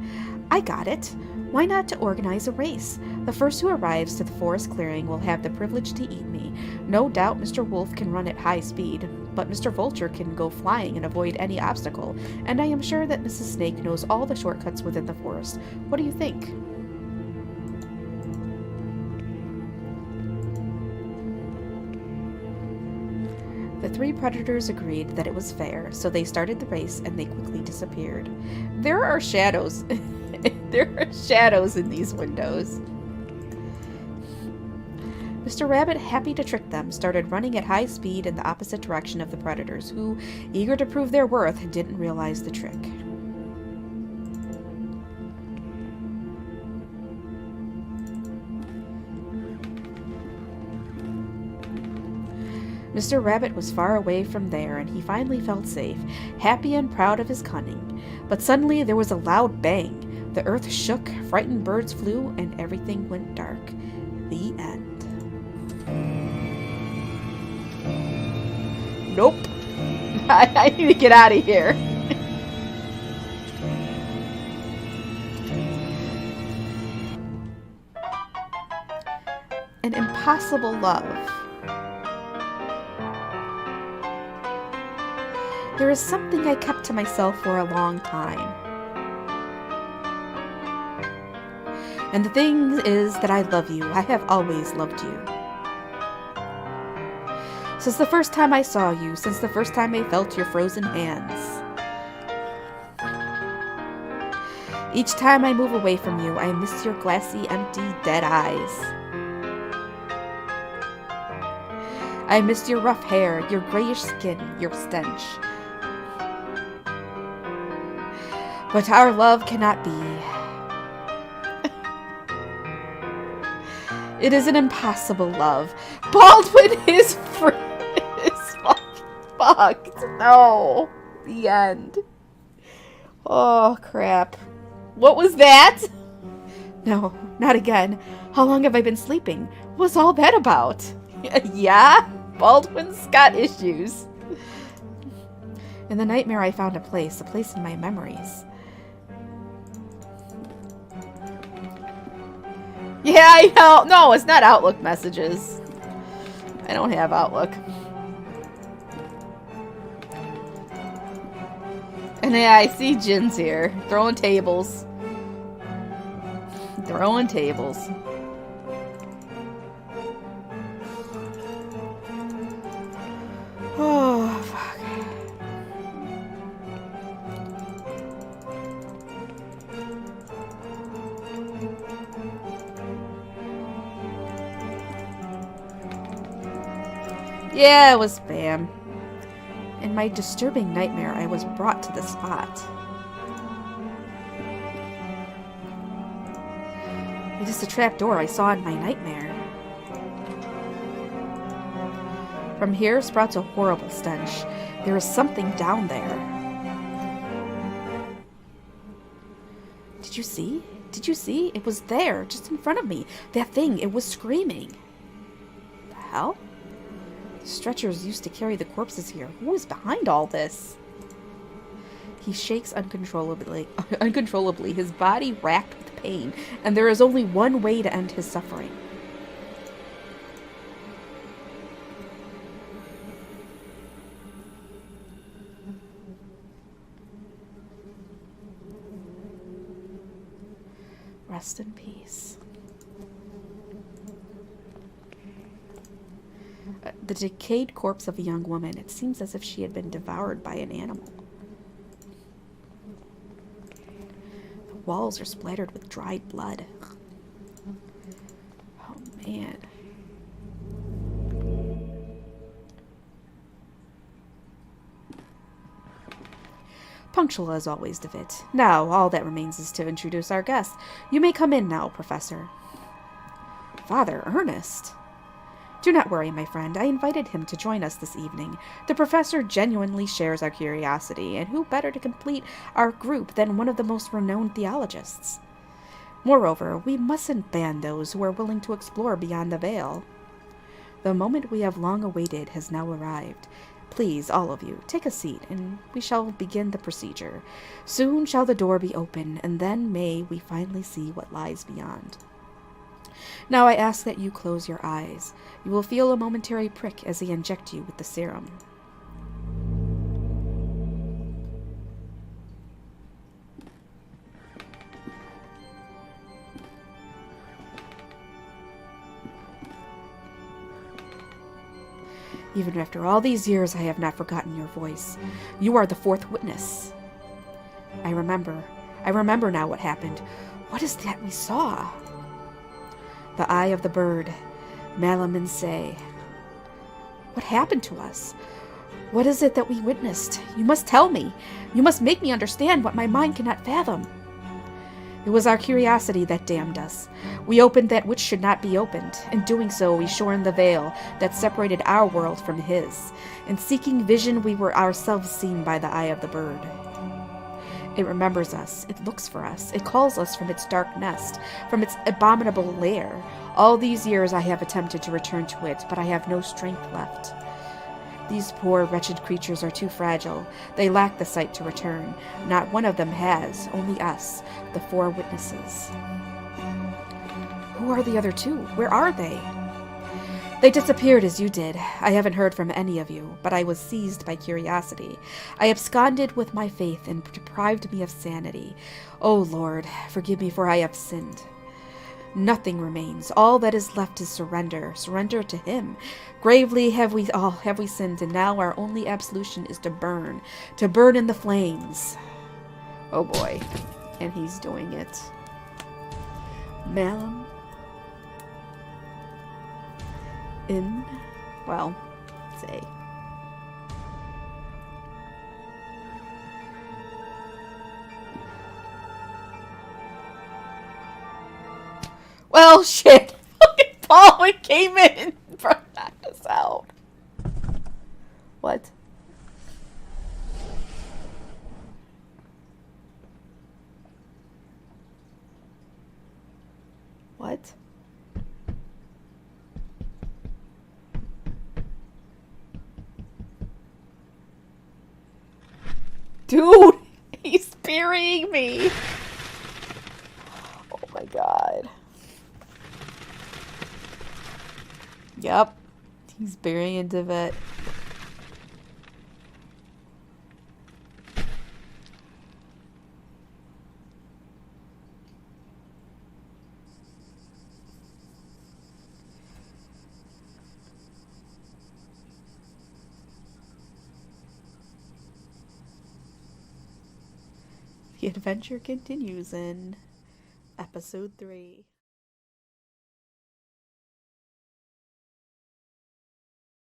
"I got it. Why not to organize a race? The first who arrives to the forest clearing will have the privilege to eat me. No doubt Mr. Wolf can run at high speed, but Mr. Vulture can go flying and avoid any obstacle, and I am sure that Mrs. Snake knows all the shortcuts within the forest. What do you think?" The three predators agreed that it was fair, so they started the race and they quickly disappeared. There are shadows. There are shadows in these windows. Mr. Rabbit, happy to trick them, started running at high speed in the opposite direction of the predators, who, eager to prove their worth, didn't realize the trick. Mr. Rabbit was far away from there, and he finally felt safe, happy and proud of his cunning. But suddenly there was a loud bang. The earth shook, frightened birds flew, and everything went dark. The end. Nope. I need to get out of here. An impossible love. There is something I kept to myself for a long time. And the thing is that I love you. I have always loved you. Since the first time I saw you, since the first time I felt your frozen hands. Each time I move away from you, I miss your glassy, empty, dead eyes. I miss your rough hair, your grayish skin, your stench. But our love cannot be. It is an impossible love. Baldwin is fucked. No. The end. Oh, crap. What was that? No, not again. How long have I been sleeping? What's all that about? Yeah? Baldwin's got issues. In the nightmare I found a place in my memories. Yeah, I know. No, it's not Outlook messages. I don't have Outlook. And yeah, I see Jin's here. Throwing tables. Throwing tables. Oh, fuck. Yeah, it was spam. In my disturbing nightmare, I was brought to the spot. It is the trapdoor I saw in my nightmare. From here sprouts a horrible stench. There is something down there. Did you see? Did you see? It was there, just in front of me. That thing, it was screaming. The hell? The stretchers used to carry the corpses here. Who is behind all this? He shakes uncontrollably, his body racked with pain, and there is only one way to end his suffering. Rest in peace. The decayed corpse of a young woman. It seems as if she had been devoured by an animal. The walls are splattered with dried blood. Oh, man. Punctual as always, DeVitt. Now, all that remains is to introduce our guest. You may come in now, Professor. Father Ernest? Do not worry, my friend. I invited him to join us this evening. The professor genuinely shares our curiosity, and who better to complete our group than one of the most renowned theologists? Moreover, we mustn't ban those who are willing to explore beyond the veil. The moment we have long awaited has now arrived. Please, all of you, take a seat, and we shall begin the procedure. Soon shall the door be open, and then may we finally see what lies beyond. Now I ask that you close your eyes. You will feel a momentary prick as they inject you with the serum. Even after all these years, I have not forgotten your voice. You are the fourth witness. I remember now what happened. What is that we saw? The eye of the bird, Malam Say. What happened to us? What is it that we witnessed? You must tell me. You must make me understand what my mind cannot fathom. It was our curiosity that damned us. We opened that which should not be opened. In doing so, we shorn the veil that separated our world from his. In seeking vision, we were ourselves seen by the eye of the bird. It remembers us. It looks for us. It calls us from its dark nest, from its abominable lair. All these years I have attempted to return to it, but I have no strength left. These poor, wretched creatures are too fragile. They lack the sight to return. Not one of them has, only us, the four witnesses. Who are the other two? Where are they? They disappeared as you did. I haven't heard from any of you, but I was seized by curiosity. I absconded with my faith and deprived me of sanity. O Lord, forgive me, for I have sinned. Nothing remains. All that is left is surrender. Surrender to him. Gravely have we sinned, and now our only absolution is to burn in the flames. Oh boy. And he's doing it. Malam. Say. Well, shit. Fucking Paul came in and brought us out. What? What? Dude, he's burying me. Oh my god. Yep, he's burying DeVitt. The adventure continues in episode 3.